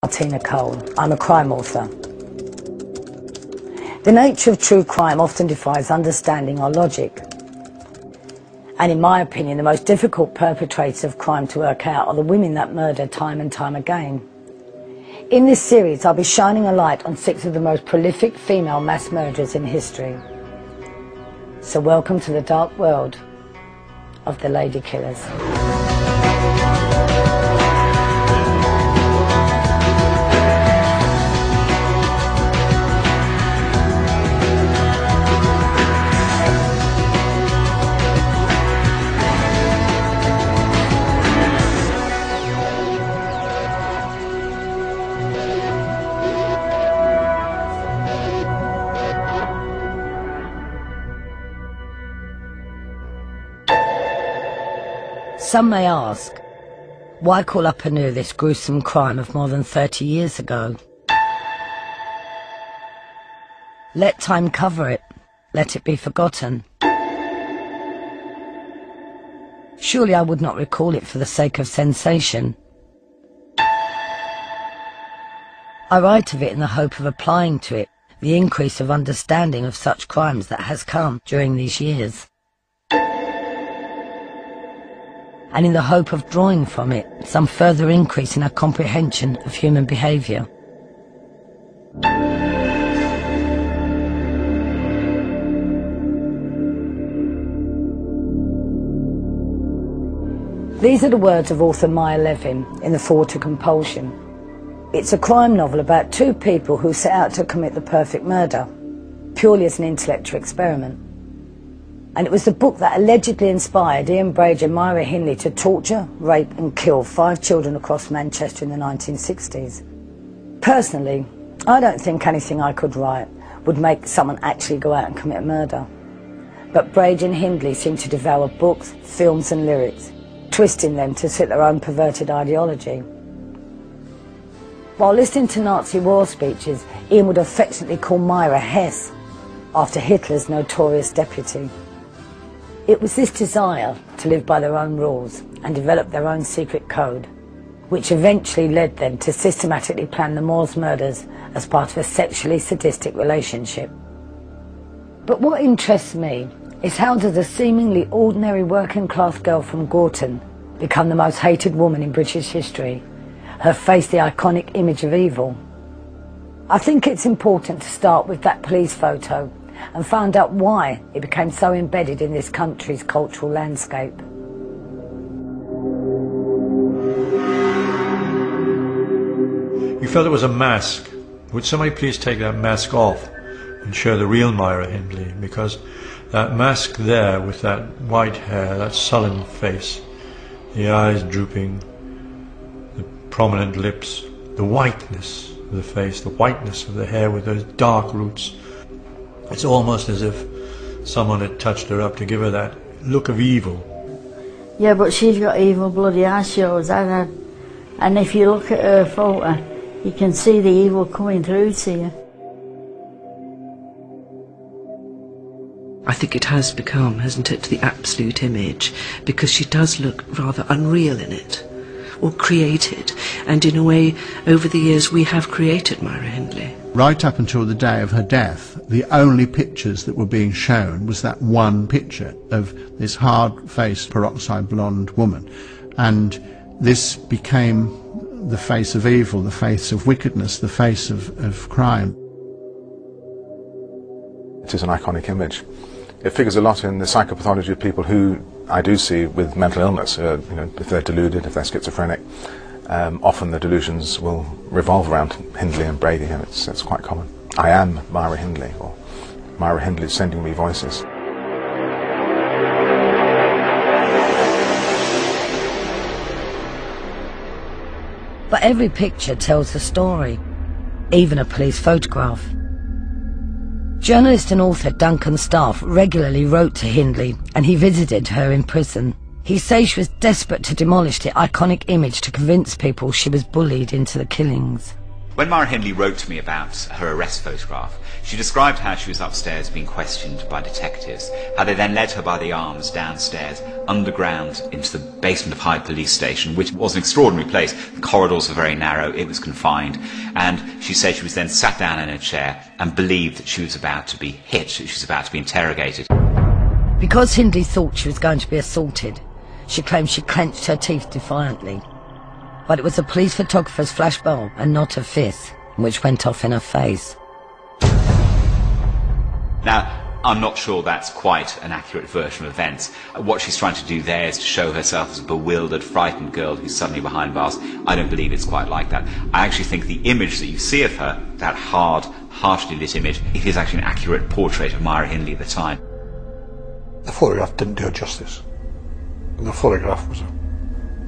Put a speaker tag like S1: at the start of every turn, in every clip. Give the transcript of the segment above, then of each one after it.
S1: Martina Cole. I'm a crime author. The nature of true crime often defies understanding or logic. And in my opinion, the most difficult perpetrators of crime to work out are the women that murder time and time again. In this series, I'll be shining a light on 6 of the most prolific female mass murderers in history. So welcome to the dark world of the lady killers. Some may ask, why call up anew this gruesome crime of more than 30 years ago? Let time cover it. Let it be forgotten. Surely I would not recall it for the sake of sensation. I write of it in the hope of applying to it the increase of understanding of such crimes that has come during these years, and in the hope of drawing from it some further increase in our comprehension of human behaviour. These are the words of author MYRA in The Foreword to Compulsion. It's a crime novel about 2 people who set out to commit the perfect murder, purely as an intellectual experiment. And it was the book that allegedly inspired Ian Brage and MYRA HINDLEY to torture, rape and kill 5 children across Manchester in the 1960s. Personally, I don't think anything I could write would make someone actually go out and commit murder. But Brage and HINDLEY seem to devour books, films and lyrics, twisting them to suit their own perverted ideology. While listening to Nazi war speeches, Ian would affectionately call MYRA Hess, after Hitler's notorious deputy. It was this desire to live by their own rules and develop their own secret code which eventually led them to systematically plan the Moors murders as part of a sexually sadistic relationship. But what interests me is how does a seemingly ordinary working class girl from Gorton become the most hated woman in British history, her face the iconic image of evil? I think it's important to start with that police photo and find out why it became so embedded in this country's cultural landscape.
S2: You felt it was a mask. Would somebody please take that mask off and show the real MYRA HINDLEY? Because that mask there with that white hair, that sullen face, the eyes drooping, the prominent lips, the whiteness of the face, the whiteness of the hair with those dark roots. It's almost as if someone had touched her up to give her that look of evil.
S3: Yeah, but she's got evil bloody eyes, shows that. And if you look at her photo, you can see the evil coming through to you.
S4: I think it has become, hasn't it, the absolute image, because she does look rather unreal in it, or created, and in a way, over the years, we have created MYRA HINDLEY.
S5: Right up until the day of her death, the only pictures that were being shown was that one picture of this hard-faced, peroxide blonde woman. And this became the face of evil, the face of wickedness, the face of crime.
S6: It is an iconic image. It figures a lot in the psychopathology of people who I do see with mental illness. You know, if they're deluded, if they're schizophrenic, often the delusions will revolve around HINDLEY and Brady, and it's quite common. I am MYRA HINDLEY, or MYRA HINDLEY is sending me voices.
S1: But every picture tells a story, even a police photograph. Journalist and author Duncan Staff regularly wrote to HINDLEY, and he visited her in prison. He says she was desperate to demolish the iconic image to convince people she was bullied into the killings.
S7: When MYRA Hindley wrote to me about her arrest photograph, she described how she was upstairs being questioned by detectives, how they then led her by the arms downstairs, underground, into the basement of Hyde Police Station, which was an extraordinary place. The corridors were very narrow, it was confined, and she said she was then sat down in a chair and believed that she was about to be hit, that she was about to be interrogated.
S1: Because Hindley thought she was going to be assaulted, she claimed she clenched her teeth defiantly. But it was a police photographer's flash bulb and not a fifth, which went off in her face.
S7: Now, I'm not sure that's quite an accurate version of events. What she's trying to do there is to show herself as a bewildered, frightened girl who's suddenly behind bars. I don't believe it's quite like that. I actually think the image that you see of her, that hard, harshly lit image, it is actually an accurate portrait of MYRA Hindley at the time.
S8: The photograph didn't do her justice. The photograph was a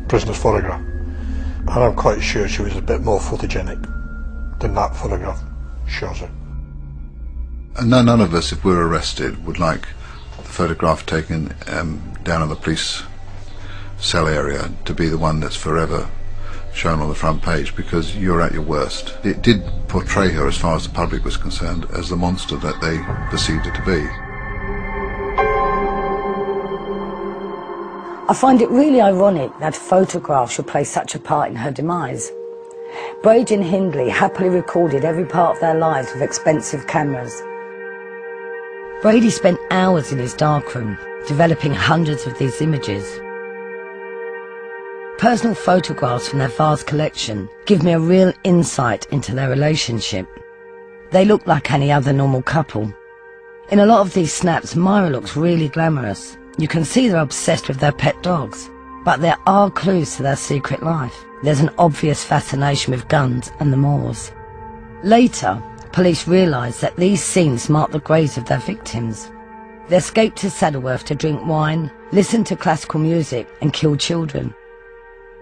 S8: prisoner's photograph. And I'm quite sure she was a bit more photogenic than that photograph shows her.
S9: And none of us, if we're arrested, would like the photograph taken down on the police cell area to be the one that's forever shown on the front page, because you're at your worst. It did portray her, as far as the public was concerned, as the monster that they perceived her to be.
S1: I find it really ironic that a photograph should play such a part in her demise. Brady and Hindley happily recorded every part of their lives with expensive cameras. Brady spent hours in his darkroom, developing hundreds of these images. Personal photographs from their vast collection give me a real insight into their relationship. They look like any other normal couple. In a lot of these snaps, MYRA looks really glamorous. You can see they're obsessed with their pet dogs, but there are clues to their secret life. There's an obvious fascination with guns and the moors. Later, police realised that these scenes mark the graves of their victims. They escaped to Saddleworth to drink wine, listen to classical music and kill children.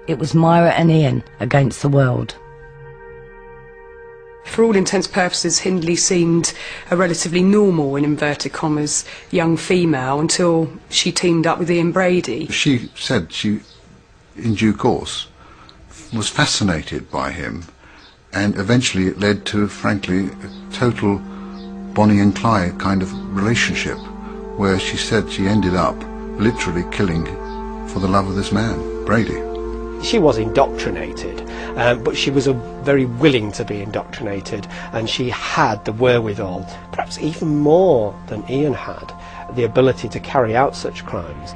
S1: It was MYRA and Ian against the world.
S10: For all intents and purposes, Hindley seemed a relatively normal, in inverted commas, young female until she teamed up with Ian Brady.
S9: She said she, in due course, was fascinated by him, and eventually it led to, frankly, a total Bonnie and Clyde kind of relationship, where she said she ended up literally killing for the love of this man, Brady.
S11: She was indoctrinated, but she was very willing to be indoctrinated, and she had the wherewithal, perhaps even more than Ian had, the ability to carry out such crimes.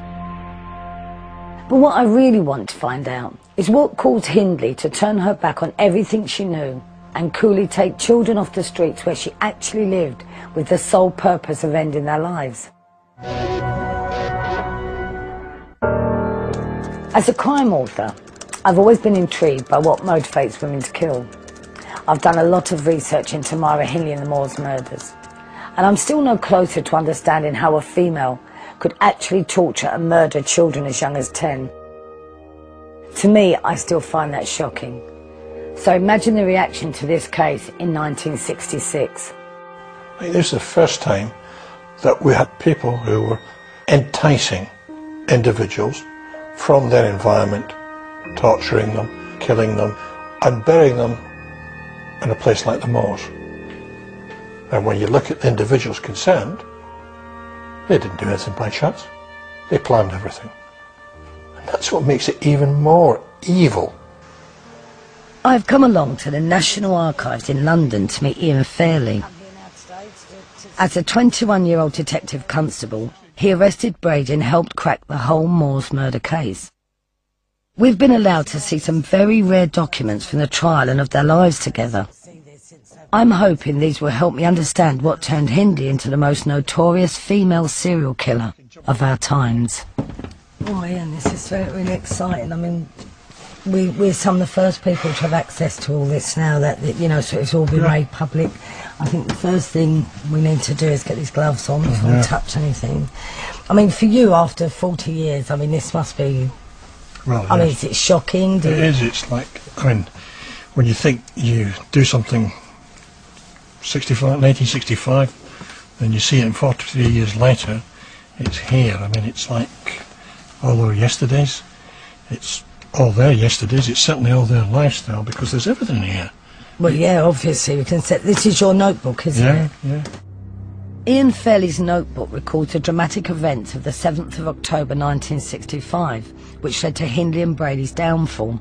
S1: But what I really want to find out is what caused Hindley to turn her back on everything she knew and coolly take children off the streets where she actually lived with the sole purpose of ending their lives. As a crime author, I've always been intrigued by what motivates women to kill. I've done a lot of research into MYRA Hindley and the Moors murders, and I'm still no closer to understanding how a female could actually torture and murder children as young as 10. To me, I still find that shocking. So imagine the reaction to this case in 1966.
S8: This is the first time that we had people who were enticing individuals from their environment, torturing them, killing them, and burying them in a place like the Moors. And when you look at the individuals concerned, they didn't do anything by chance. They planned everything. And that's what makes it even more evil.
S1: I've come along to the National Archives in London to meet Ian Fairley. As a 21-year-old detective constable, he arrested Brady and helped crack the whole Moors murder case. We've been allowed to see some very rare documents from the trial and of their lives together. I'm hoping these will help me understand what turned Hindley into the most notorious female serial killer of our times. Oh, Ian, this is really exciting. I mean, we're some of the first people to have access to all this now that, you know, so it's all been made public. I think the first thing we need to do is get these gloves on before we touch anything. I mean, for you, after 40 years, I mean, this must be...
S8: Well,
S1: I mean, is it shocking?
S8: It is. It's like, I mean, when you think you do something 1965, and you see it 43 years later, it's here. I mean, it's like all our yesterdays. It's all their yesterdays. It's certainly all their lifestyle, because there's everything here.
S1: Well, yeah, obviously, we can say this is your notebook, isn't it?
S8: Yeah.
S1: Ian Fairley's notebook records the dramatic events of the 7th of October 1965, which led to Hindley and Brady's downfall.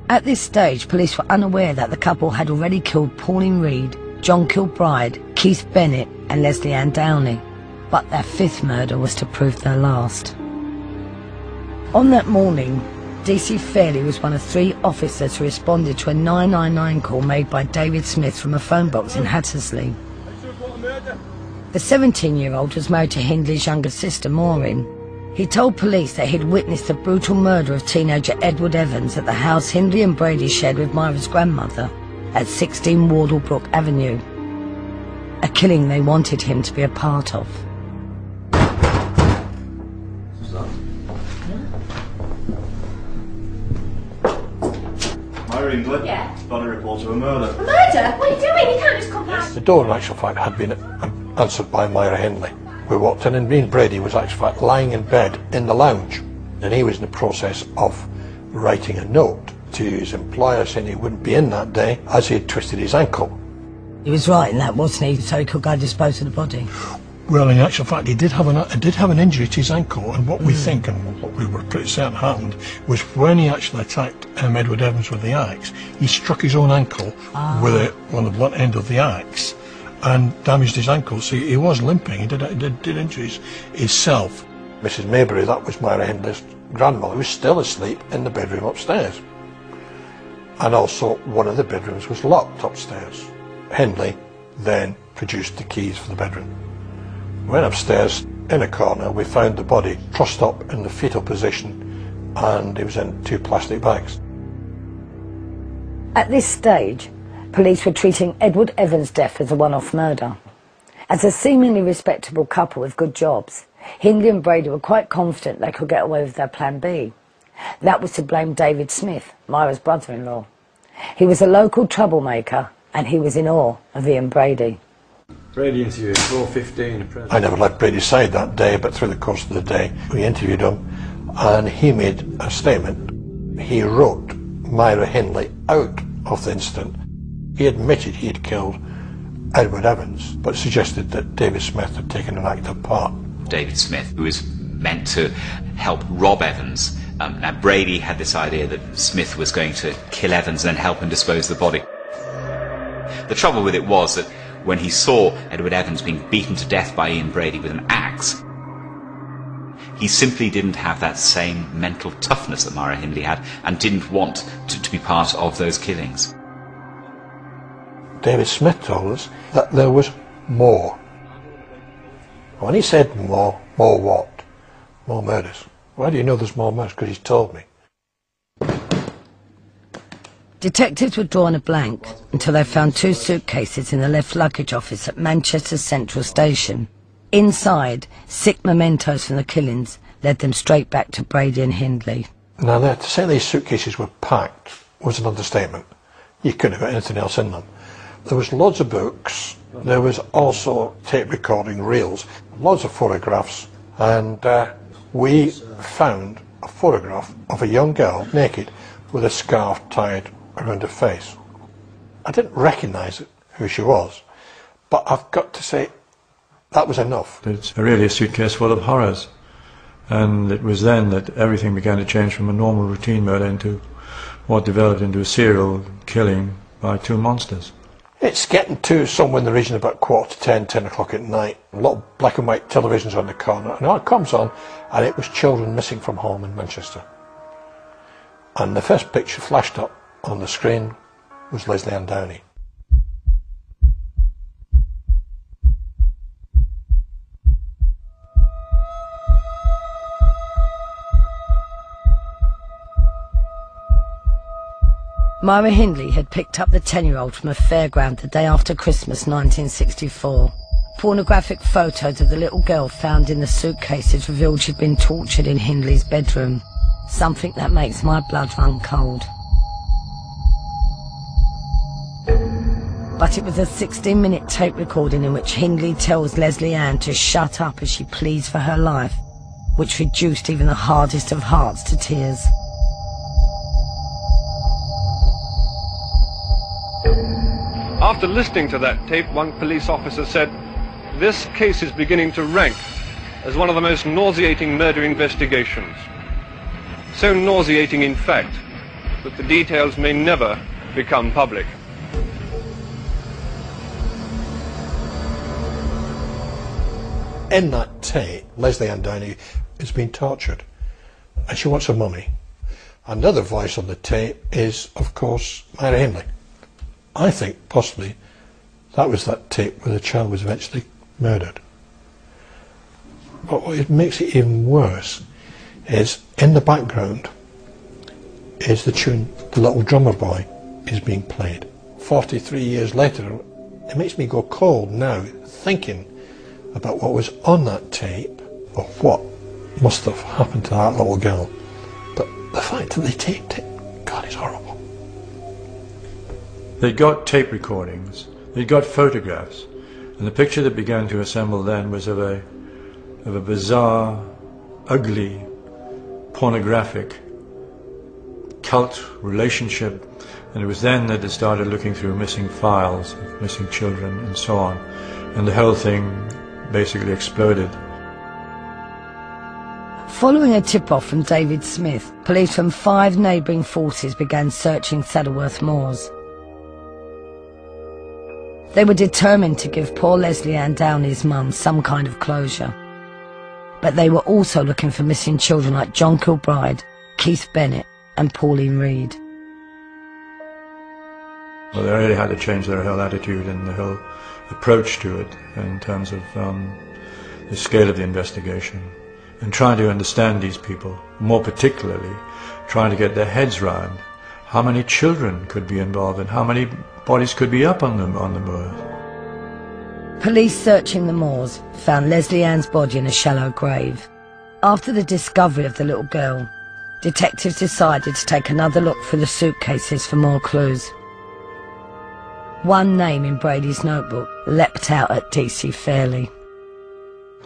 S1: At this stage, police were unaware that the couple had already killed Pauline Reed, John Kilbride, Keith Bennett and Leslie Ann Downey. But their 5th murder was to prove their last. On that morning, DC Fairley was one of 3 officers who responded to a 999 call made by David Smith from a phone box in Hattersley. The 17-year-old was married to Hindley's younger sister, Maureen. He told police that he'd witnessed the brutal murder of teenager Edward Evans at the house Hindley and Brady shared with Myra's grandmother at 16 Wardlebrook Avenue. A killing they wanted him to be a part of.
S2: MYRA, HINDLEY?
S12: Yeah?
S2: Got a report of a murder.
S12: A murder? What are you doing? You can't just come back.
S8: The door, in actual fact, had been answered by MYRA HINDLEY. We walked in and me and Brady was actually lying in bed in the lounge, and he was in the process of writing a note to his employer saying he wouldn't be in that day as he had twisted his ankle.
S1: He was right in that, wasn't he? So he could go dispose of the body.
S8: Well, in actual fact, he did have an injury to his ankle, and what we think and what we were pretty certain happened was when he actually attacked Edward Evans with the axe, he struck his own ankle with on the blunt end of the axe and damaged his ankle. So he was limping. He did injuries himself. Mrs. Maybury, that was MYRA HINDLEY's grandmother, was still asleep in the bedroom upstairs, and also one of the bedrooms was locked upstairs. Hindley then produced the keys for the bedroom. Went upstairs, in a corner we found the body trussed up in the fetal position, and it was in 2 plastic bags.
S1: At this stage, police were treating Edward Evans' death as a one-off murder. As a seemingly respectable couple with good jobs, Hindley and Brady were quite confident they could get away with their plan B. That was to blame David Smith, Myra's brother-in-law. He was a local troublemaker, and he was in awe of Ian Brady.
S2: Brady interview, 4:15.
S8: I never left Brady's side that day, but through the course of the day we interviewed him, and he made a statement. He wrote MYRA HINDLEY out of the incident. He admitted he had killed Edward Evans, but suggested that David Smith had taken an active part.
S7: David Smith, who was meant to help rob Evans. Now Brady had this idea that Smith was going to kill Evans and then help him dispose of the body. The trouble with it was that when he saw Edward Evans being beaten to death by Ian Brady with an axe, he simply didn't have that same mental toughness that MYRA HINDLEY had, and didn't want to be part of those killings.
S8: David Smith told us that there was more. When he said more what? More murders. Why do you know there's more murders? Because he's told me.
S1: Detectives were drawing a blank until they found 2 suitcases in the left luggage office at Manchester Central Station. Inside, sick mementos from the killings led them straight back to Brady and Hindley.
S8: Now, to say these suitcases were packed was an understatement. You couldn't have got anything else in them. There was loads of books, there was also tape recording reels, loads of photographs, and we found a photograph of a young girl naked with a scarf tied around her face. I didn't recognise who she was, but I've got to say that was enough.
S2: It's really a suitcase full of horrors, and it was then that everything began to change from a normal routine murder into what developed into a serial killing by 2 monsters.
S8: It's getting to somewhere in the region about 10:15, 10 o'clock at night. A lot of black and white televisions on the corner, and it comes on, and it was children missing from home in Manchester. And the first picture flashed up on the screen was Leslie Ann Downey.
S1: MYRA HINDLEY had picked up the 10-year-old from a fairground the day after Christmas 1964. Pornographic photos of the little girl found in the suitcases revealed she'd been tortured in Hindley's bedroom. Something that makes my blood run cold. But it was a 16-minute tape recording in which Hindley tells Leslie Ann to shut up as she pleads for her life, which reduced even the hardest of hearts to tears.
S13: After listening to that tape, one police officer said, "This case is beginning to rank as one of the most nauseating murder investigations. So nauseating, in fact, that the details may never become public."
S8: In that tape, Lesley Ann Downey is being tortured, and she wants her mummy. Another voice on the tape is, of course, MYRA HINDLEY. I think possibly that was that tape where the child was eventually murdered. But what makes it even worse is, in the background, is the tune "The Little Drummer Boy" is being played. 43 years later, it makes me go cold now, thinking about what was on that tape, or what must have happened to that little girl. But the fact that they taped it, God, it's horrible.
S2: They'd got tape recordings, they'd got photographs, and the picture that began to assemble then was of a bizarre, ugly, pornographic cult relationship, and it was then that they started looking through missing files of missing children and so on, and the whole thing basically exploded.
S1: Following a tip-off from David Smith, police from 5 neighbouring forces began searching Saddleworth Moors. They were determined to give poor Lesley Ann Downey's mum some kind of closure. But they were also looking for missing children like John Kilbride, Keith Bennett and Pauline Reed.
S2: Well, they really had to change their whole attitude and the whole approach to it in terms of the scale of the investigation, and trying to understand these people, more particularly trying to get their heads round how many children could be involved and how many bodies could be up on the moors.
S1: Police searching the moors found Lesley Ann's body in a shallow grave. After the discovery of the little girl, detectives decided to take another look through the suitcases for more clues. One name in Brady's notebook leapt out at D.C. Fairley.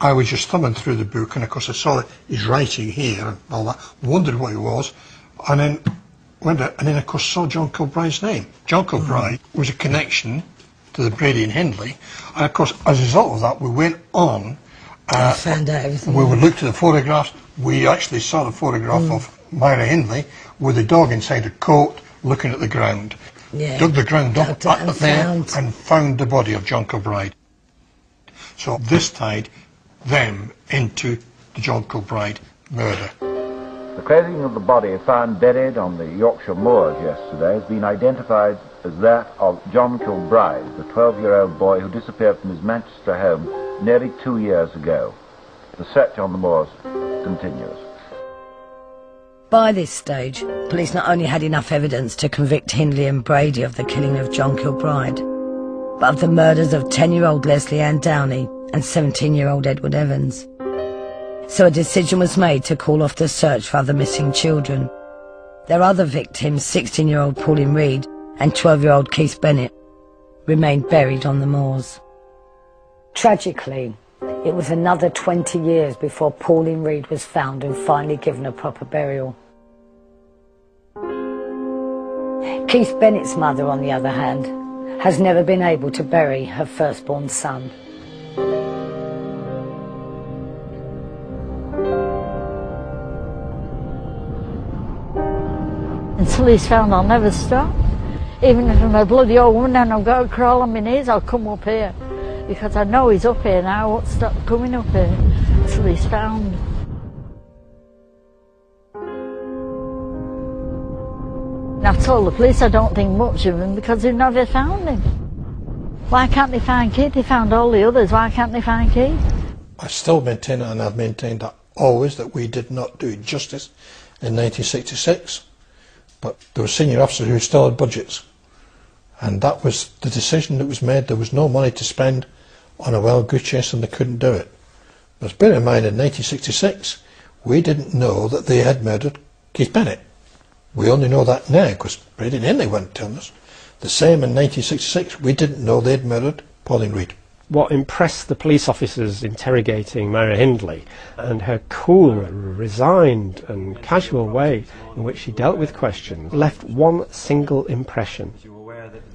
S8: I was just thumbing through the book, and of course I saw his writing here and all that, wondered what it was, and then went out, and then of course saw John Kilbride's name. John Kilbride was a connection to the Brady and Hindley, and of course as a result of that we went on,
S1: found out everything.
S8: We looked at the photographs. We actually saw the photograph of MYRA HINDLEY with a dog inside a coat looking at the ground.
S1: Yeah.
S8: Dug the ground up
S1: and
S8: found the body of John Kilbride. So this tied them into the John Kilbride murder.
S14: The clothing of the body found buried on the Yorkshire moors yesterday has been identified as that of John Kilbride, the 12-year-old boy who disappeared from his Manchester home nearly 2 years ago. The search on the moors continues.
S1: By this stage, police not only had enough evidence to convict Hindley and Brady of the killing of John Kilbride, but of the murders of 10-year-old Lesley Ann Downey and 17-year-old Edward Evans. So a decision was made to call off the search for other missing children. Their other victims, 16-year-old Pauline Reed and 12-year-old Keith Bennett, remained buried on the moors. Tragically, it was another 20 years before Pauline Reed was found and finally given a proper burial. Keith Bennett's mother, on the other hand, has never been able to bury her firstborn son.
S3: Until he's found, I'll never stop. Even if I'm a bloody old woman and I've got to crawl on my knees, I'll come up here. Because I know he's up here now, I won't stop coming up here until he's found. And I told the police I don't think much of him because they've never found him. Why can't they find Keith? They found all the others, why can't they find Keith?
S8: I still maintain, and I've maintained that always, that we did not do justice in 1966. But there were senior officers who still had budgets. And that was the decision that was made. There was no money to spend on a wild goose chase and they couldn't do it. But bear in mind, in 1966, we didn't know that they had murdered Keith Bennett. We only know that now because Brady and Hindley weren't telling us. The same in 1966, we didn't know they'd murdered Pauline Reed.
S11: What impressed the police officers interrogating MYRA HINDLEY and her cool, resigned and casual way in which she dealt with questions left one single impression.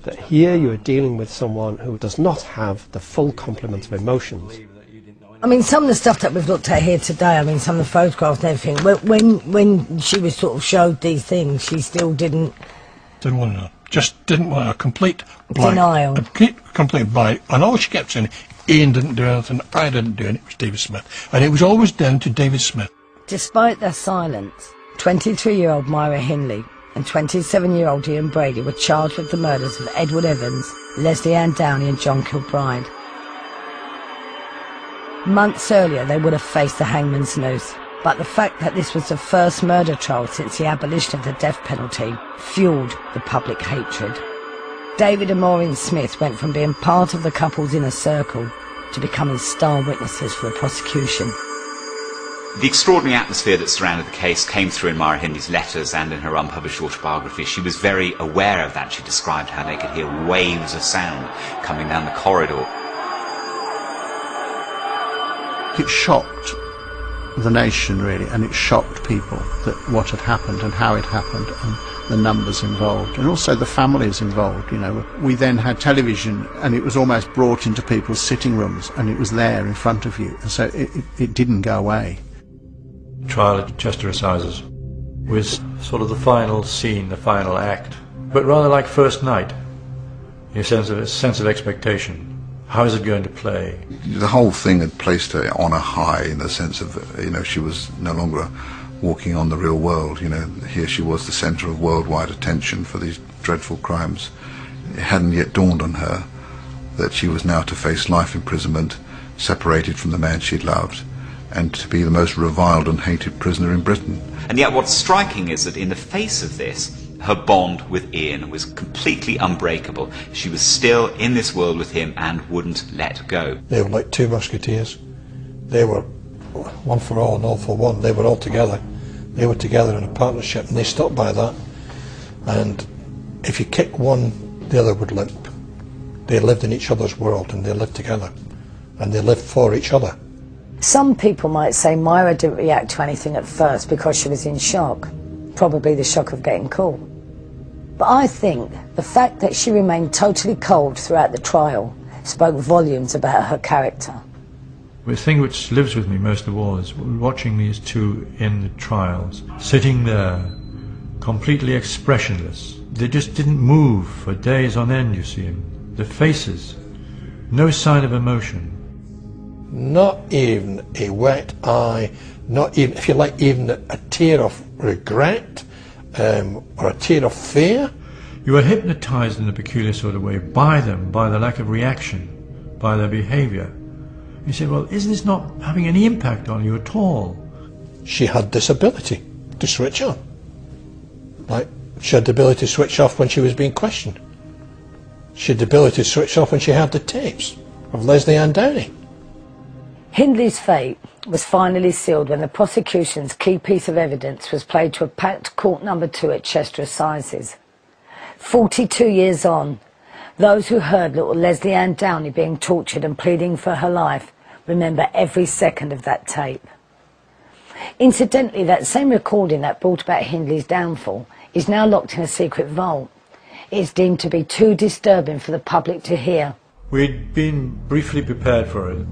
S11: that here you are dealing with someone who does not have the full complement of emotions.
S1: I mean, some of the stuff that we've looked at here today, I mean, some of the photographs and everything, when she was sort of showed these things, she still didn't
S8: want to know. Just didn't want a complete blank.
S1: Denial.
S8: A complete blank. And all she kept saying, Ian didn't do anything, I didn't do it, it was David Smith. And it was always down to David Smith.
S1: Despite their silence, 23-year-old MYRA HINDLEY and 27-year-old Ian Brady were charged with the murders of Edward Evans, Leslie Ann Downey and John Kilbride. Months earlier they would have faced the hangman's noose, but the fact that this was the first murder trial since the abolition of the death penalty fueled the public hatred. David and Maureen Smith went from being part of the couple's inner circle to becoming star witnesses for the prosecution.
S7: The extraordinary atmosphere that surrounded the case came through in MYRA HINDLEY's letters and in her unpublished autobiography. She was very aware of that. She described how they could hear waves of sound coming down the corridor.
S5: It shocked the nation, really, and it shocked people that what had happened and how it happened and the numbers involved and also the families involved. You know, we then had television and it was almost brought into people's sitting rooms and it was there in front of you, and so it didn't go away.
S2: Trial at Chester Assizes was sort of the final scene, the final act, but rather like first night, in a sense of expectation. How is it going to play?
S9: The whole thing had placed her on a high in the sense of, you know, she was no longer walking on the real world. You know, here she was the centre of worldwide attention for these dreadful crimes. It hadn't yet dawned on her that she was now to face life imprisonment, separated from the man she loved, and to be the most reviled and hated prisoner in Britain.
S7: And yet what's striking is that in the face of this, her bond with Ian was completely unbreakable. She was still in this world with him and wouldn't let go.
S8: They were like two musketeers. They were one for all and all for one. They were all together. They were together in a partnership, and they stuck by that. And if you kick one, the other would limp. They lived in each other's world, and they lived together. And they lived for each other.
S1: Some people might say MYRA didn't react to anything at first because she was in shock. Probably the shock of getting caught. But I think the fact that she remained totally cold throughout the trial spoke volumes about her character.
S2: The thing which lives with me most of all is watching these two in the trials, sitting there, completely expressionless. They just didn't move for days on end, you see them. The faces, no sign of emotion.
S8: Not even a wet eye, not even, if you like, even a tear of regret or a tear of fear.
S2: You were hypnotized in a peculiar sort of way by them, by the lack of reaction, by their behavior. You say, well, isn't this not having any impact on you at all?
S8: She had this ability to switch on. Like, she had the ability to switch off when she was being questioned. She had the ability to switch off when she had the tapes of Leslie Ann Downey.
S1: Hindley's fate was finally sealed when the prosecution's key piece of evidence was played to a packed court number 2 at Chester Assizes. 42 years on, those who heard little Leslie Ann Downey being tortured and pleading for her life remember every second of that tape. Incidentally, that same recording that brought about Hindley's downfall is now locked in a secret vault. It is deemed to be too disturbing for the public to hear.
S2: We'd been briefly prepared for it.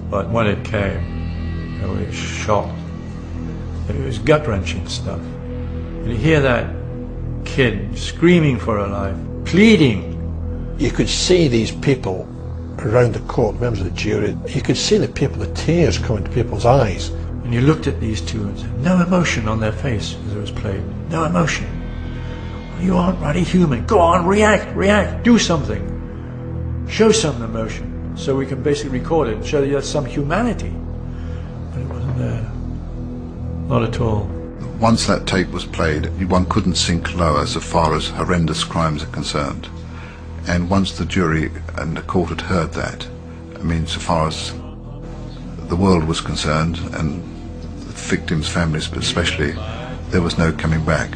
S2: But when it came, it was shocked. It was gut-wrenching stuff. And you hear that kid screaming for her life, pleading.
S8: You could see these people around the court, members of the jury, you could see the people, the tears coming to people's eyes.
S2: And you looked at these two and said, no emotion on their face as it was played. No emotion. You aren't really human. Go on, react, do something. Show some emotion. So we can basically record it and show that there's some humanity. But it wasn't there. Not at all.
S9: Once that tape was played, one couldn't sink lower so far as horrendous crimes are concerned. And once the jury and the court had heard that, I mean, so far as the world was concerned, and the victims' families especially, there was no coming back.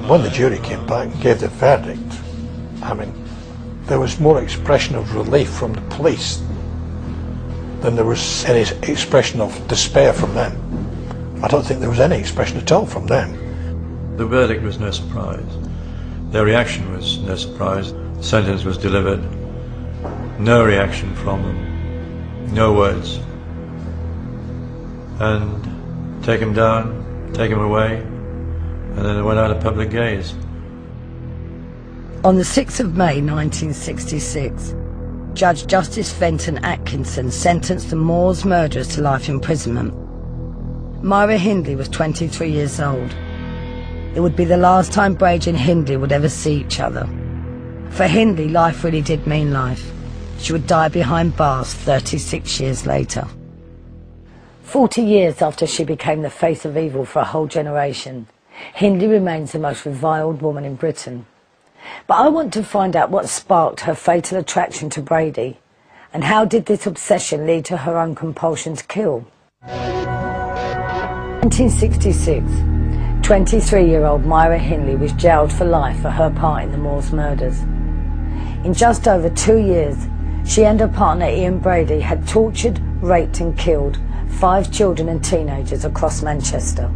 S8: When the jury came back and gave the verdict, I mean, there was more expression of relief from the police than there was any expression of despair from them. I don't think there was any expression at all from them.
S2: The verdict was no surprise. Their reaction was no surprise. The sentence was delivered. No reaction from them. No words. And take him down, take him away, and then it went out of public gaze.
S1: On the 6th of May 1966, Judge Justice Fenton Atkinson sentenced the Moors murderers to life imprisonment. MYRA Hindley was 23 years old. It would be the last time Brady and Hindley would ever see each other. For Hindley, life really did mean life. She would die behind bars 36 years later. 40 years after she became the face of evil for a whole generation, Hindley remains the most reviled woman in Britain. But I want to find out what sparked her fatal attraction to Brady, and how did this obsession lead to her own compulsion to kill? 1966, 23-year-old MYRA Hindley was jailed for life for her part in the Moors murders. In just over 2 years, she and her partner Ian Brady had tortured, raped and killed 5 children and teenagers across Manchester.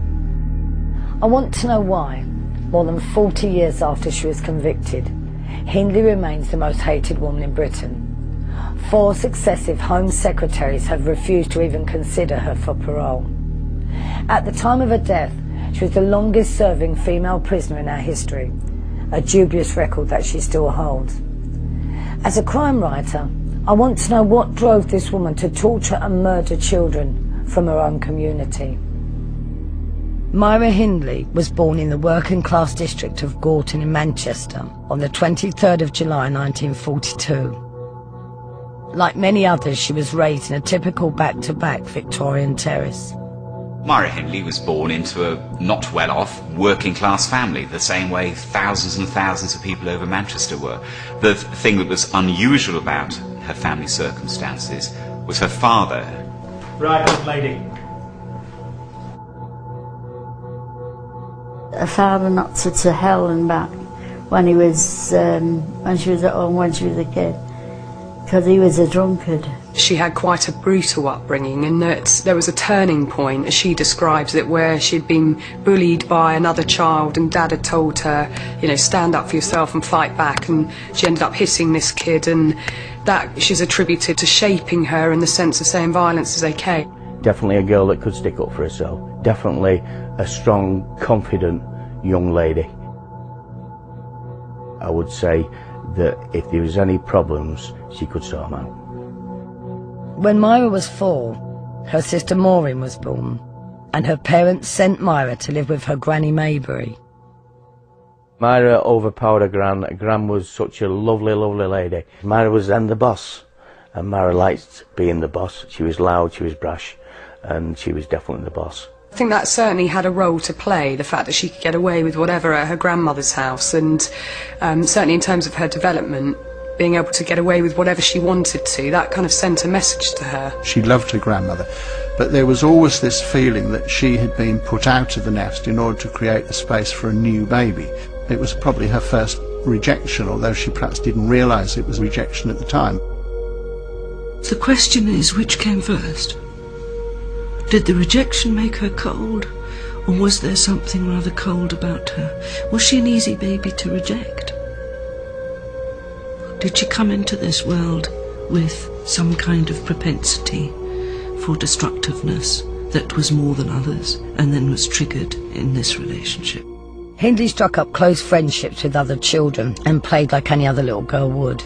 S1: I want to know why, more than 40 years after she was convicted, Hindley remains the most hated woman in Britain. 4 successive Home Secretaries have refused to even consider her for parole. At the time of her death, she was the longest-serving female prisoner in our history, a dubious record that she still holds. As a crime writer, I want to know what drove this woman to torture and murder children from her own community. MYRA Hindley was born in the working-class district of Gorton in Manchester on the 23rd of July 1942. Like many others, she was raised in a typical back-to-back Victorian terrace.
S7: MYRA Hindley was born into a not well-off, working-class family, the same way thousands and thousands of people over Manchester were. The thing that was unusual about her family circumstances was her father.
S11: Right, old lady.
S3: Her father knocked her to hell and back when she was at home, when she was a kid, because he was a drunkard.
S10: She had quite a brutal upbringing, and that there was a turning point, as she describes it, where she'd been bullied by another child and Dad had told her, you know, stand up for yourself and fight back, and she ended up hitting this kid, and that she's attributed to shaping her in the sense of saying violence is okay.
S15: Definitely a girl that could stick up for herself. Definitely a strong, confident young lady. I would say that if there was any problems, she could sort them out.
S1: When MYRA was 4, her sister Maureen was born, and her parents sent MYRA to live with her granny Maybury.
S15: MYRA overpowered her gran. Gran was such a lovely, lovely lady. MYRA was then the boss, and MYRA liked being the boss. She was loud, she was brash, and she was definitely the boss.
S10: I think that certainly had a role to play, the fact that she could get away with whatever at her grandmother's house, and certainly in terms of her development, being able to get away with whatever she wanted to, that kind of sent a message to her.
S5: She loved her grandmother, but there was always this feeling that she had been put out of the nest in order to create a space for a new baby. It was probably her first rejection, although she perhaps didn't realise it was rejection at the time.
S4: The question is, which came first? Did the rejection make her cold, or was there something rather cold about her? Was she an easy baby to reject? Did she come into this world with some kind of propensity for destructiveness that was more than others, and then was triggered in this relationship?
S1: Hindley struck up close friendships with other children and played like any other little girl would.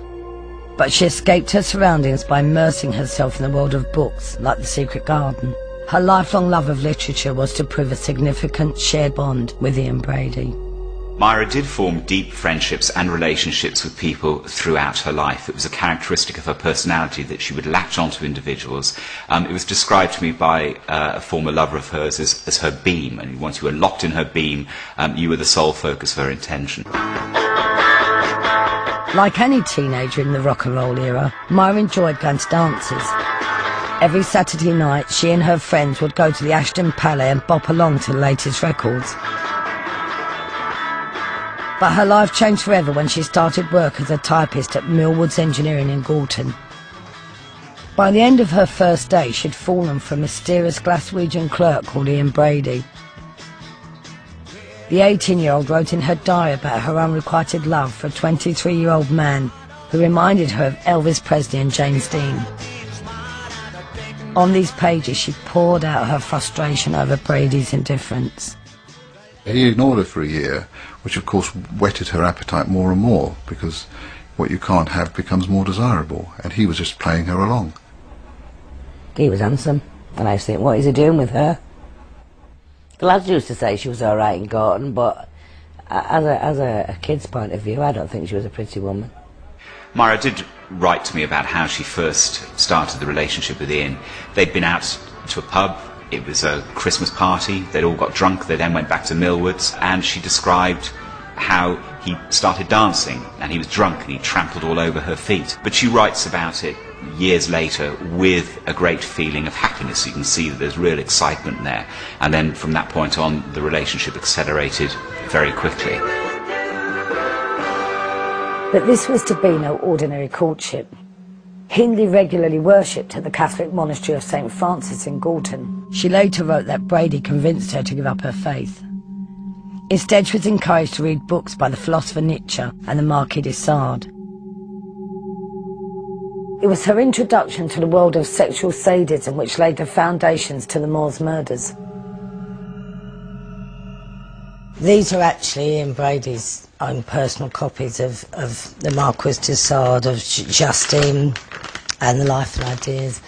S1: But she escaped her surroundings by immersing herself in the world of books, like The Secret Garden. Her lifelong love of literature was to prove a significant shared bond with Ian Brady.
S7: MYRA did form deep friendships and relationships with people throughout her life. It was a characteristic of her personality that she would latch onto individuals. It was described to me by a former lover of hers as her beam, and once you were locked in her beam, you were the sole focus of her intention.
S1: Like any teenager in the rock and roll era, MYRA enjoyed going to dances. Every Saturday night, she and her friends would go to the Ashton Palais and bop along to the latest records. But her life changed forever when she started work as a typist at Millwoods Engineering in Gorton. By the end of her first day, she'd fallen for a mysterious Glaswegian clerk called Ian Brady. The 18-year-old wrote in her diary about her unrequited love for a 23-year-old man who reminded her of Elvis Presley and James Dean. On these pages, she poured out her frustration over Brady's indifference.
S9: He ignored her for a year, which of course whetted her appetite more and more, because what you can't have becomes more desirable, and he was just playing her along.
S1: He was handsome, and I was thinking, what is he doing with her? The lads used to say she was all right in Gorton, but as a kid's point of view, I don't think she was a pretty woman.
S7: MYRA did write to me about how she first started the relationship with Ian. They'd been out to a pub, it was a Christmas party, they'd all got drunk, they then went back to Millwoods, and she described how he started dancing, and he was drunk and he trampled all over her feet. But she writes about it years later with a great feeling of happiness. You can see that there's real excitement there, and then from that point on the relationship accelerated very quickly.
S1: But this was to be no ordinary courtship. Hindley regularly worshipped at the Catholic monastery of St. Francis in Gorton. She later wrote that Brady convinced her to give up her faith. Instead, she was encouraged to read books by the philosopher Nietzsche and the Marquis de Sade. It was her introduction to the world of sexual sadism which laid the foundations to the Moors murders. These are actually Ian Brady's own personal copies of the Marquis de Sade, of Justine and the Life and Ideas.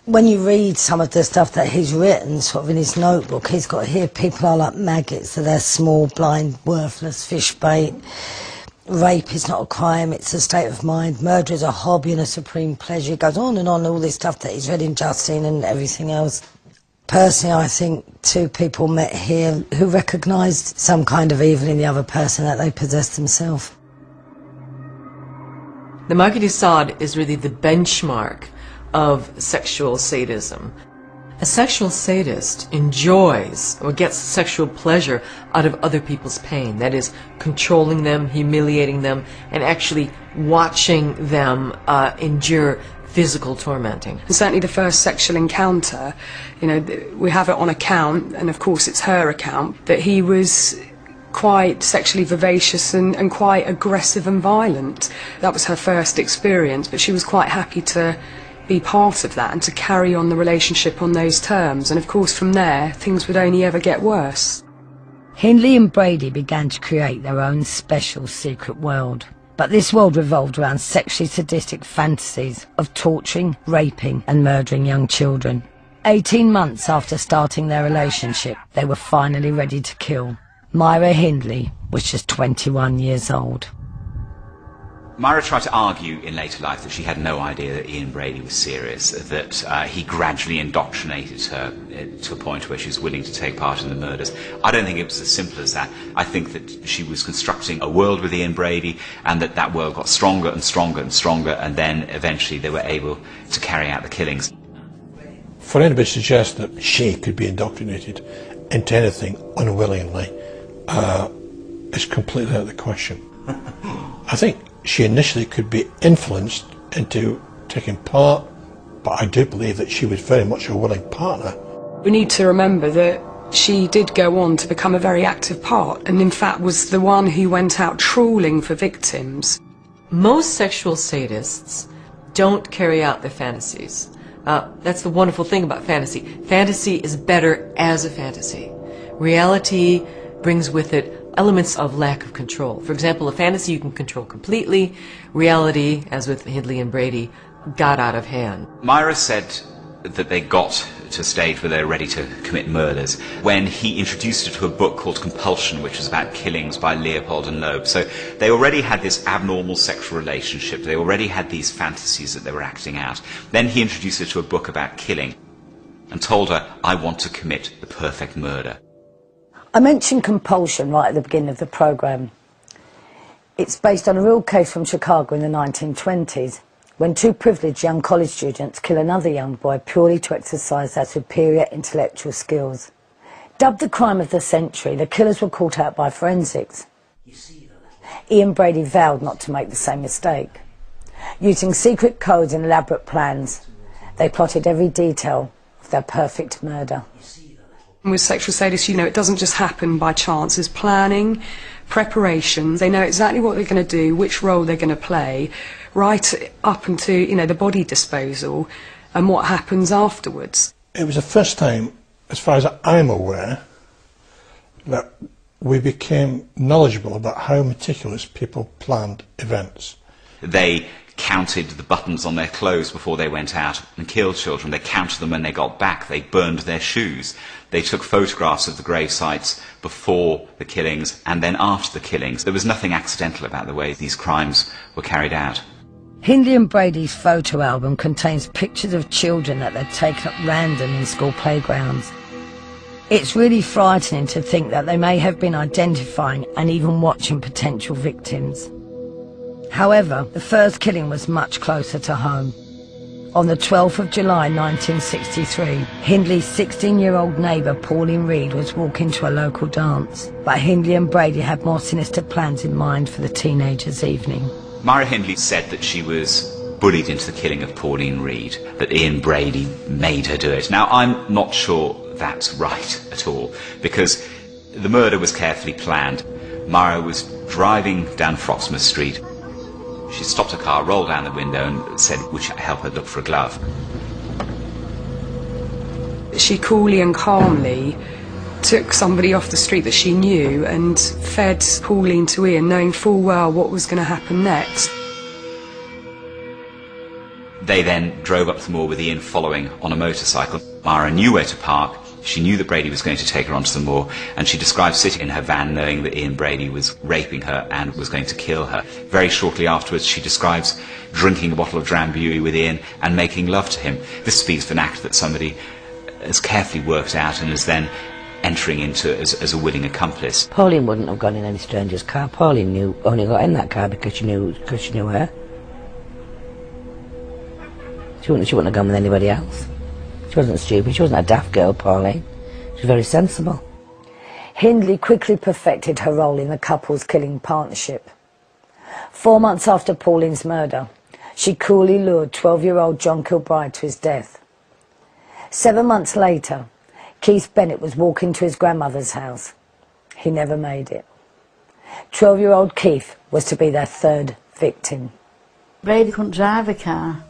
S1: When you read some of the stuff that he's written, sort of in his notebook, he's got here, people are like maggots, so they're small, blind, worthless, fish bait. Rape is not a crime, it's a state of mind. Murder is a hobby and a supreme pleasure. He goes on and on, all this stuff that he's read in Justine and everything else. Personally, I think two people met here who recognised some kind of evil in the other person that they possessed themselves.
S16: The Marquis de Sade is really the benchmark of sexual sadism. A sexual sadist enjoys or gets sexual pleasure out of other people's pain. That is, controlling them, humiliating them, and actually watching them endure physical tormenting.
S10: And certainly the first sexual encounter, you know, we have it on account, and of course it's her account, that he was quite sexually vivacious and quite aggressive and violent. That was her first experience, but she was quite happy to be part of that and to carry on the relationship on those terms. And of course from there, things would only ever get worse.
S1: Hindley and Brady began to create their own special secret world. But this world revolved around sexually sadistic fantasies of torturing, raping and murdering young children. 18 months after starting their relationship, they were finally ready to kill. MYRA Hindley was just 21 years old.
S7: MYRA tried to argue in later life that she had no idea that Ian Brady was serious, that he gradually indoctrinated her to a point where she was willing to take part in the murders. I don't think it was as simple as that. I think that she was constructing a world with Ian Brady, and that world got stronger and stronger and stronger, and then eventually they were able to carry out the killings.
S8: For anybody to suggest that she could be indoctrinated into anything unwillingly is completely out of the question. I think she initially could be influenced into taking part, but I do believe that she was very much a willing partner.
S10: We need to remember that she did go on to become a very active part, and in fact was the one who went out trawling for victims.
S16: Most sexual sadists don't carry out their fantasies. That's the wonderful thing about fantasy. Fantasy is better as a fantasy. Reality brings with it elements of lack of control. For example, a fantasy you can control completely. Reality, as with Hindley and Brady, got out of hand.
S7: MYRA said that they got to a stage where they were ready to commit murders when he introduced her to a book called Compulsion, which was about killings by Leopold and Loeb. So they already had this abnormal sexual relationship. They already had these fantasies that they were acting out. Then he introduced her to a book about killing and told her, I want to commit the perfect murder.
S1: I mentioned Compulsion right at the beginning of the programme. It's based on a real case from Chicago in the 1920s, when two privileged young college students kill another young boy purely to exercise their superior intellectual skills. Dubbed the crime of the century, the killers were caught out by forensics. Ian Brady vowed not to make the same mistake. Using secret codes and elaborate plans, they plotted every detail of their perfect murder.
S10: With sexual sadists, you know, it doesn't just happen by chance. There's planning, preparation. They know exactly what they're going to do, which role they're going to play, right up into, you know, the body disposal and what happens afterwards.
S8: It was the first time, as far as I'm aware, that we became knowledgeable about how meticulous people planned events.
S7: They counted the buttons on their clothes before they went out and killed children. They counted them when they got back. They burned their shoes. They took photographs of the grave sites before the killings and then after the killings. There was nothing accidental about the way these crimes were carried out.
S1: Hindley and Brady's photo album contains pictures of children that they'd taken at random in school playgrounds. It's really frightening to think that they may have been identifying and even watching potential victims. However, the first killing was much closer to home. On the 12th of July 1963, Hindley's 16-year-old neighbour Pauline Reed was walking to a local dance, but Hindley and Brady had more sinister plans in mind for the teenagers' evening.
S7: MYRA Hindley said that she was bullied into the killing of Pauline Reed, that Ian Brady made her do it. Now, I'm not sure that's right at all, because the murder was carefully planned. MYRA was driving down Froxmouth Street. She stopped her car, rolled down the window and said, would she help her look for a glove?
S10: She coolly and calmly took somebody off the street that she knew and fed Pauline to Ian, knowing full well what was going to happen next.
S7: They then drove up the moor with Ian following on a motorcycle. MYRA knew where to park. She knew that Brady was going to take her onto the moor, and she described sitting in her van knowing that Ian Brady was raping her and was going to kill her. Very shortly afterwards, she describes drinking a bottle of Drambuie with Ian and making love to him. This speaks of an act that somebody has carefully worked out and is then entering into as a willing accomplice.
S15: Pauline wouldn't have gone in any stranger's car. Pauline only got in that car because she knew her. She wouldn't have gone with anybody else. She wasn't stupid. She wasn't a daft girl, Pauline. She was very sensible.
S1: Hindley quickly perfected her role in the couple's killing partnership. 4 months after Pauline's murder, she coolly lured 12-year-old John Kilbride to his death. 7 months later, Keith Bennett was walking to his grandmother's house. He never made it. 12-year-old Keith was to be their third victim.
S3: Brady couldn't drive a car,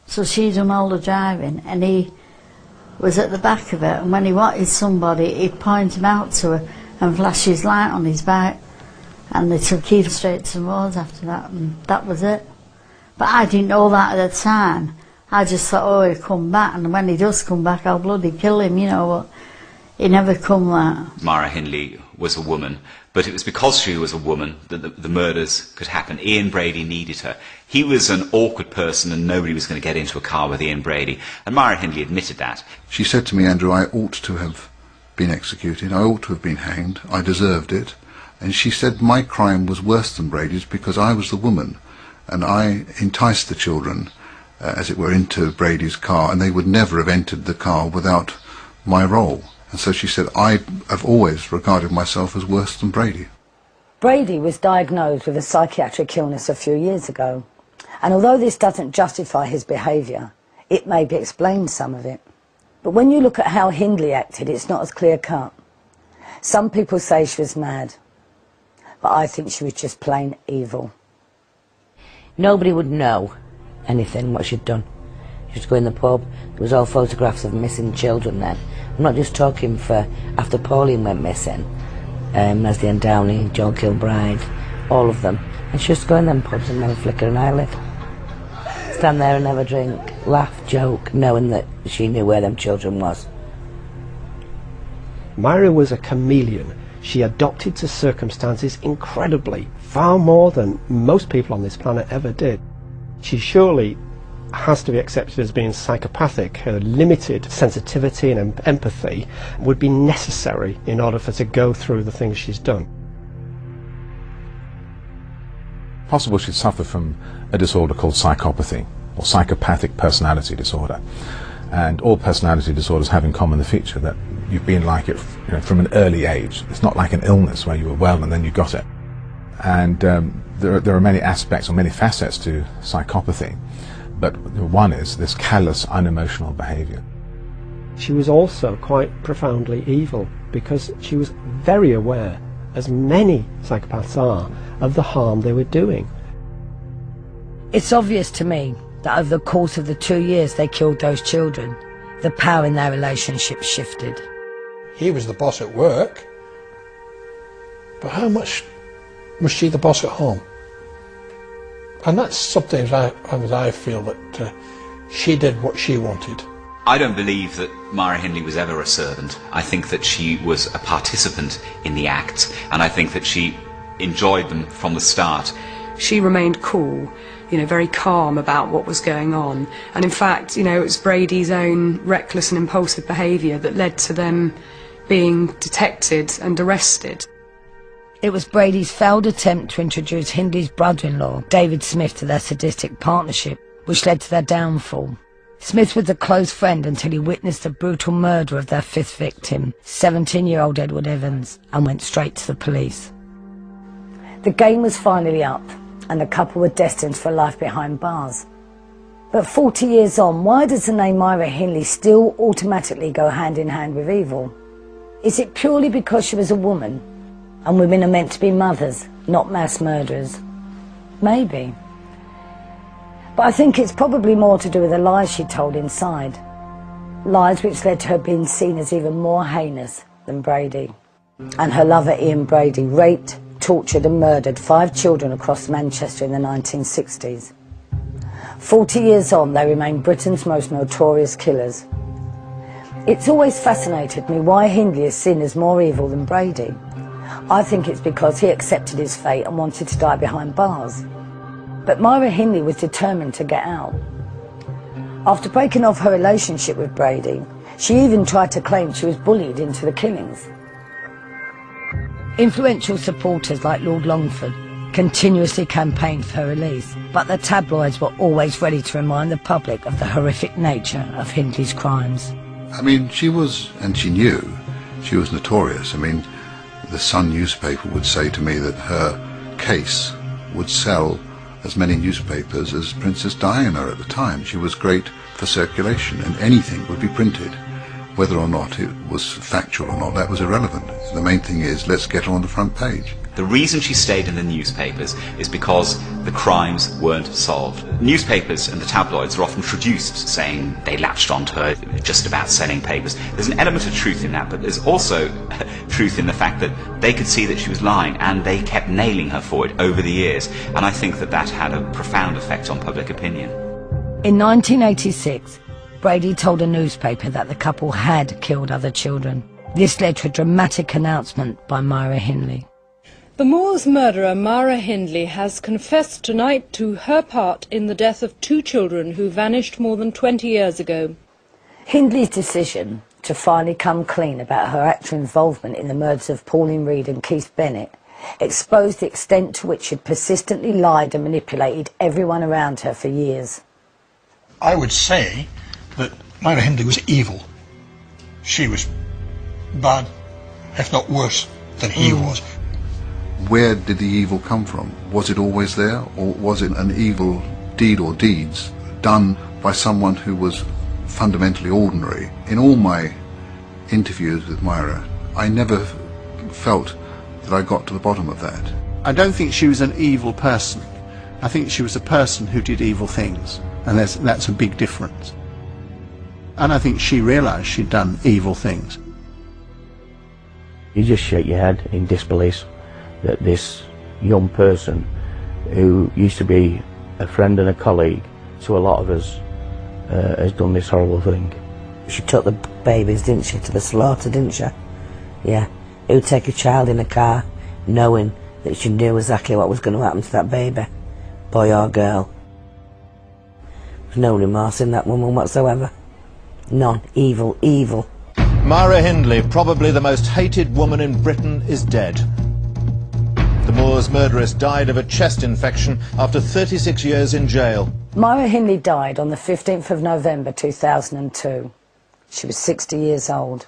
S3: so she done all the driving, and he was at the back of it, and when he wanted somebody, he'd point him out to her and flash his light on his bike, and they took Keith straight to the moors after that, and that was it. But I didn't know that at the time. I just thought, oh, he'll come back, and when he does come back, I'll bloody kill him, you know, but he never come that.
S7: MYRA Hindley was a woman, but it was because she was a woman that the murders could happen. Ian Brady needed her. He was an awkward person and nobody was going to get into a car with Ian Brady, and MYRA Hindley admitted that.
S9: She said to me, Andrew, I ought to have been executed, I ought to have been hanged, I deserved it. And she said my crime was worse than Brady's because I was the woman, and I enticed the children, as it were, into Brady's car, and they would never have entered the car without my role. And so she said, I have always regarded myself as worse than Brady.
S1: Brady was diagnosed with a psychiatric illness a few years ago, and although this doesn't justify his behaviour, it maybe explains some of it. But when you look at how Hindley acted, it's not as clear-cut. Some people say she was mad, but I think she was just plain evil.
S15: Nobody would know anything what she'd done. She used to go in the pub. There was all photographs of missing children then. I'm not just talking for after Pauline went missing. Leslie and Downey, John Kilbride, all of them. And she used to go in them pubs and never flicker an eyelid. Stand there and never drink, laugh, joke, knowing that she knew where them children was.
S11: MYRA was a chameleon. She adopted to circumstances incredibly, far more than most people on this planet ever did. She surely has to be accepted as being psychopathic. Her limited sensitivity and empathy would be necessary in order for her to go through the things she's done.
S6: Possible she'd suffer from a disorder called psychopathy, or psychopathic personality disorder. And all personality disorders have in common the feature that you've been like it, from an early age. It's not like an illness where you were well and then you got it. And there are many aspects or many facets to psychopathy, but one is this callous, unemotional behaviour.
S11: she was also quite profoundly evil, because she was very aware, as many psychopaths are, of the harm they were doing.
S1: It's obvious to me that over the course of the 2 years they killed those children, the power in their relationship shifted.
S8: He was the boss at work, but how much was she the boss at home? And that's sometimes I feel that she did what she wanted.
S7: I don't believe that MYRA Hindley was ever a servant. I think that she was a participant in the acts, and I think that she enjoyed them from the start.
S10: She remained cool, very calm about what was going on. And in fact, it was Brady's own reckless and impulsive behaviour that led to them being detected and arrested.
S1: It was Brady's failed attempt to introduce Hindley's brother-in-law, David Smith, to their sadistic partnership, which led to their downfall. Smith was a close friend until he witnessed the brutal murder of their fifth victim, 17-year-old Edward Evans, and went straight to the police. The game was finally up, and the couple were destined for life behind bars. But 40 years on, why does the name MYRA Hindley still automatically go hand in hand with evil? Is it purely because she was a woman, and women are meant to be mothers, not mass murderers? Maybe. But I think it's probably more to do with the lies she told inside. Lies which led to her being seen as even more heinous than Brady. And her lover Ian Brady raped, tortured and murdered 5 children across Manchester in the 1960s. 40 years on, they remain Britain's most notorious killers. It's always fascinated me why Hindley is seen as more evil than Brady. I think it's because he accepted his fate and wanted to die behind bars. But MYRA Hindley was determined to get out. After breaking off her relationship with Brady, she even tried to claim she was bullied into the killings. Influential supporters like Lord Longford continuously campaigned for her release, but the tabloids were always ready to remind the public of the horrific nature of Hindley's crimes.
S9: I mean, she was, and she knew, she was notorious. I mean, the Sun newspaper would say to me that her case would sell as many newspapers as Princess Diana at the time. She was great for circulation, and anything would be printed. Whether or not it was factual or not, that was irrelevant. The main thing is, let's get her on the front page.
S7: The reason she stayed in the newspapers is because the crimes weren't solved. Newspapers and the tabloids are often traduced, saying they latched onto her just about selling papers. There's an element of truth in that, but there's also truth in the fact that they could see that she was lying, and they kept nailing her for it over the years. And I think that that had a profound effect on public opinion.
S1: In 1986, Brady told a newspaper that the couple had killed other children. This led to a dramatic announcement by MYRA Hindley.
S17: The Moors murderer MYRA Hindley has confessed tonight to her part in the death of 2 children who vanished more than 20 years ago.
S1: Hindley's decision to finally come clean about her actual involvement in the murders of Pauline Reed and Keith Bennett exposed the extent to which she'd persistently lied and manipulated everyone around her for years.
S8: I would say that MYRA Hindley was evil. She was bad, if not worse, than he was.
S9: Where did the evil come from? Was it always there, or was it an evil deed or deeds done by someone who was fundamentally ordinary? In all my interviews with MYRA, I never felt that I got to the bottom of that.
S5: I don't think she was an evil person. I think she was a person who did evil things, and that's a big difference. And I think she realised she'd done evil things.
S15: You just shake your head in disbelief that this young person who used to be a friend and a colleague to a lot of us has done this horrible thing.
S18: She took the babies, didn't she, to the slaughter, didn't she? Yeah. Who would take a child in a car knowing that she knew exactly what was going to happen to that baby, boy or girl? There's no remorse in that woman whatsoever. None. Evil, evil.
S19: MYRA Hindley, probably the most hated woman in Britain, is dead. The Moors murderess died of a chest infection after 36 years in jail.
S1: MYRA Hindley died on the 15th of November 2002. She was 60 years old.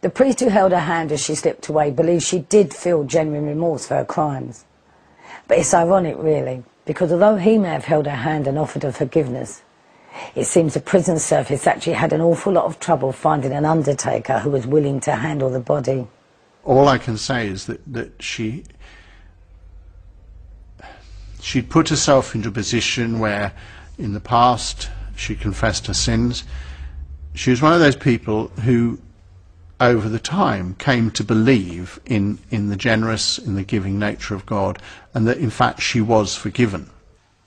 S1: The priest who held her hand as she slipped away believes she did feel genuine remorse for her crimes. But it's ironic, really, because although he may have held her hand and offered her forgiveness, It seems the prison service actually had an awful lot of trouble finding an undertaker who was willing to handle the body.
S5: All I can say is that she'd put herself into a position where in the past she confessed her sins. She was one of those people who over the time came to believe in the generous, in the giving nature of God, and that in fact she was forgiven.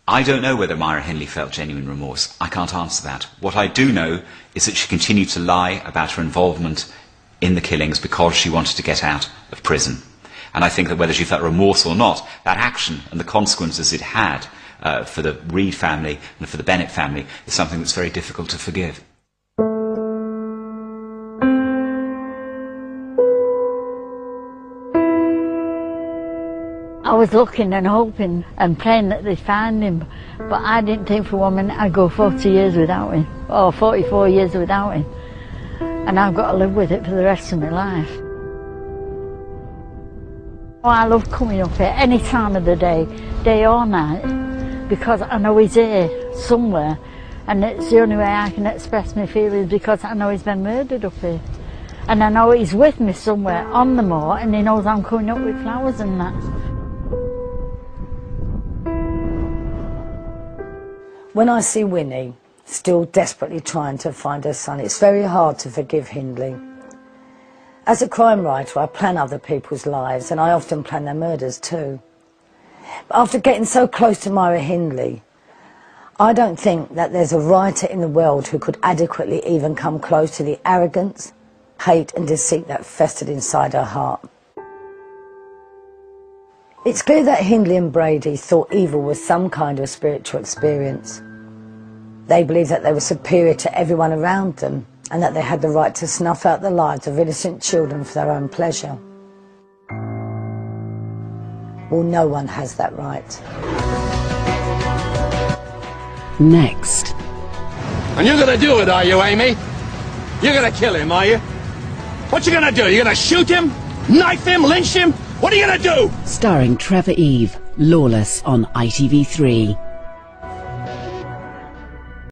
S7: I don't know whether Myra Hindley felt genuine remorse. I can't answer that. What I do know is that she continued to lie about her involvement in the killings because she wanted to get out of prison. And I think that whether she felt remorse or not, that action and the consequences it had for the Reed family and for the Bennett family is something that's very difficult to forgive.
S3: I was looking and hoping and praying that they'd find him, but I didn't think for 1 minute I'd go 40 years without him, or 44 years without him, and I've got to live with it for the rest of my life. Oh, I love coming up here any time of the day or night, because I know he's here somewhere, and it's the only way I can express my feelings, because I know he's been murdered up here, and I know he's with me somewhere on the moor, and he knows I'm coming up with flowers and that.
S1: When I see Winnie still desperately trying to find her son, it's very hard to forgive Hindley. As a crime writer, I plan other people's lives, and I often plan their murders too. But after getting so close to Myra Hindley, I don't think that there's a writer in the world who could adequately even come close to the arrogance, hate and deceit that festered inside her heart. It's clear that Hindley and Brady thought evil was some kind of spiritual experience. They believed that they were superior to everyone around them, and that they had the right to snuff out the lives of innocent children for their own pleasure. Well, no one has that right.
S20: Next.
S21: And you're gonna do it, are you, Amy? You're gonna kill him, are you? What you gonna do? You gonna shoot him? Knife him? Lynch him? What are you gonna do?
S20: Starring Trevor Eve, Lawless on ITV3.